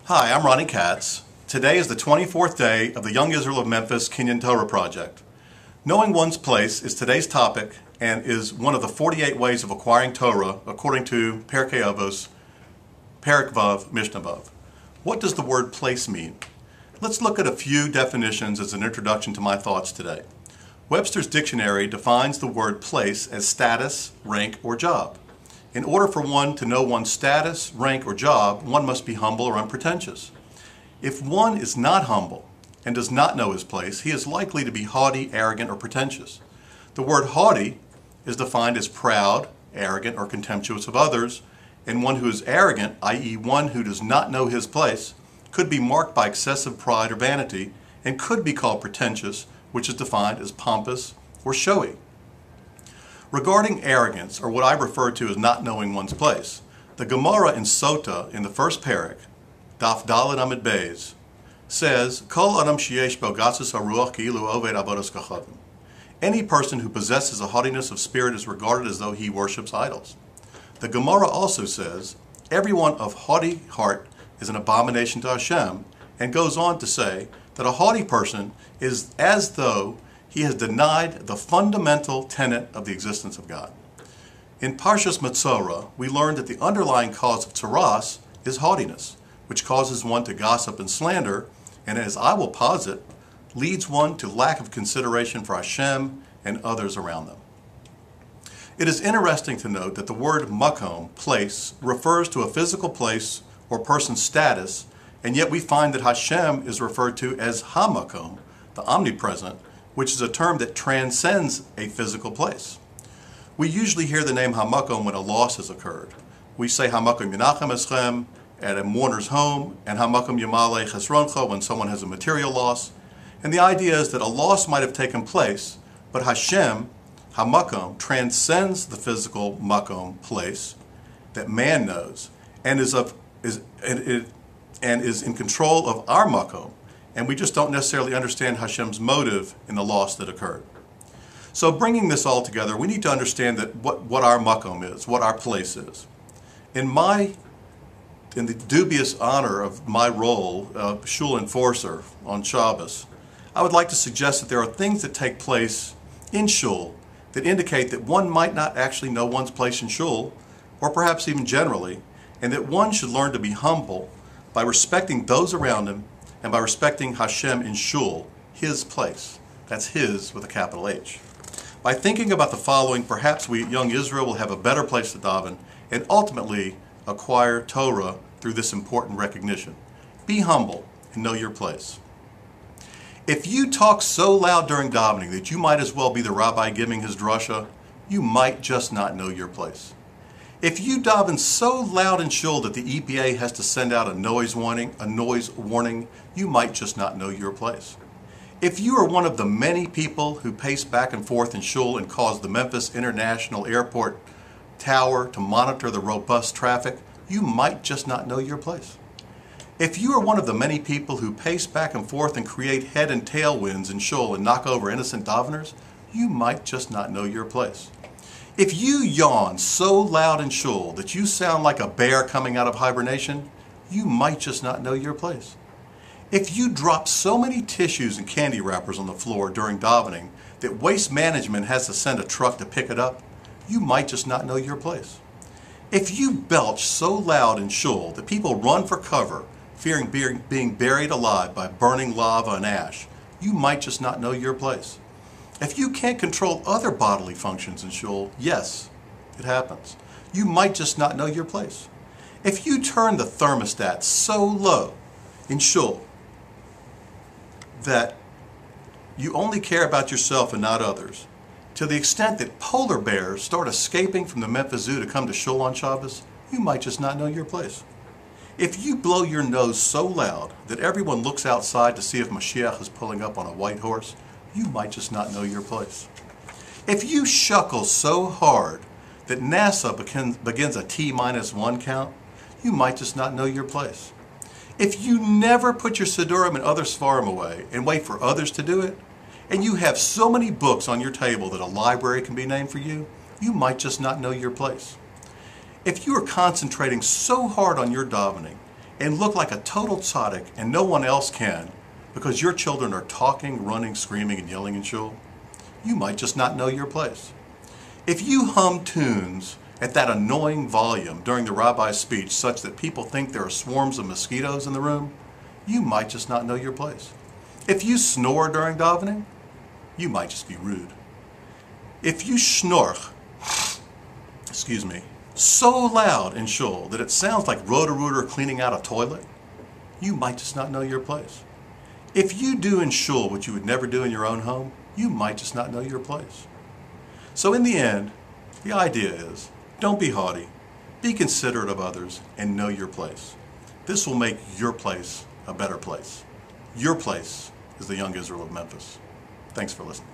Hi, I'm Ronnie Katz. Today is the 24th day of the Young Israel of Memphis Kinyan Torah project. Knowing one's place is today's topic and is one of the 48 ways of acquiring Torah according to Perkei Avos, Perek Vav, Mishnah Vav. What does the word place mean? Let's look at a few definitions as an introduction to my thoughts today. Webster's dictionary defines the word place as status, rank, or job. In order for one to know one's status, rank, or job, one must be humble or unpretentious. If one is not humble and does not know his place, he is likely to be haughty, arrogant, or pretentious. The word haughty is defined as proud, arrogant, or contemptuous of others, and one who is arrogant, i.e. one who does not know his place, could be marked by excessive pride or vanity, and could be called pretentious, which is defined as pompous or showy. Regarding arrogance, or what I refer to as not knowing one's place, the Gemara in Sota, in the first parak, Daf Daled Amid Beis, says, Kol Adam sheyesh bo gatzos haruach ki'ilu oved avodas kachavim. Any person who possesses a haughtiness of spirit is regarded as though he worships idols. The Gemara also says, everyone of haughty heart is an abomination to Hashem, and goes on to say that a haughty person is as though he has denied the fundamental tenet of the existence of God. In Parshas Metzora, we learned that the underlying cause of tzaras is haughtiness, which causes one to gossip and slander, and as I will posit, leads one to lack of consideration for Hashem and others around them. It is interesting to note that the word makom, place, refers to a physical place or person's status, and yet we find that Hashem is referred to as hamakom, the omnipresent, which is a term that transcends a physical place. We usually hear the name hamakom when a loss has occurred. We say hamakom yinachem eschem at a mourner's home, and hamakom yamale chesroncha when someone has a material loss. And the idea is that a loss might have taken place, but Hashem, hamakom, transcends the physical makom, place, that man knows, and is in control of our makom. And we just don't necessarily understand Hashem's motive in the loss that occurred. So bringing this all together, we need to understand that what our makom is, what our place is. In the dubious honor of my role of shul enforcer on Shabbos, I would like to suggest that there are things that take place in shul that indicate that one might not actually know one's place in shul, or perhaps even generally, and that one should learn to be humble by respecting those around him and by respecting Hashem in shul, his place. That's his with a capital H. By thinking about the following, perhaps we, young Israel, will have a better place to daven and ultimately acquire Torah through this important recognition. Be humble and know your place. If you talk so loud during davening that you might as well be the rabbi giving his drasha, you might just not know your place. If you daven so loud in shul that the EPA has to send out a noise warning, you might just not know your place. If you are one of the many people who pace back and forth in shul and cause the Memphis International Airport tower to monitor the robust traffic, you might just not know your place. If you are one of the many people who pace back and forth and create head and tail winds in shul and knock over innocent daveners, you might just not know your place. If you yawn so loud in shul that you sound like a bear coming out of hibernation, you might just not know your place. If you drop so many tissues and candy wrappers on the floor during davening that waste management has to send a truck to pick it up, you might just not know your place. If you belch so loud in shul that people run for cover, fearing being buried alive by burning lava and ash, you might just not know your place. If you can't control other bodily functions in shul, yes, it happens. You might just not know your place. If you turn the thermostat so low in shul that you only care about yourself and not others, to the extent that polar bears start escaping from the Memphis Zoo to come to shul on Shabbos, you might just not know your place. If you blow your nose so loud that everyone looks outside to see if Mashiach is pulling up on a white horse, you might just not know your place. If you shuckle so hard that NASA begins a T-1 count, you might just not know your place. If you never put your Siddurim and other Svarim away and wait for others to do it, and you have so many books on your table that a library can be named for you, you might just not know your place. If you are concentrating so hard on your davening and look like a total tzaddik and no one else can because your children are talking, running, screaming, and yelling in shul, you might just not know your place. If you hum tunes at that annoying volume during the rabbi's speech such that people think there are swarms of mosquitoes in the room, you might just not know your place. If you snore during davening, you might just be rude. If you schnorch, so loud in shul that it sounds like Roto-Rooter cleaning out a toilet, you might just not know your place. If you do in shul what you would never do in your own home, you might just not know your place. So in the end, the idea is, don't be haughty, be considerate of others, and know your place. This will make your place a better place. Your place is the young Israel of Memphis. Thanks for listening.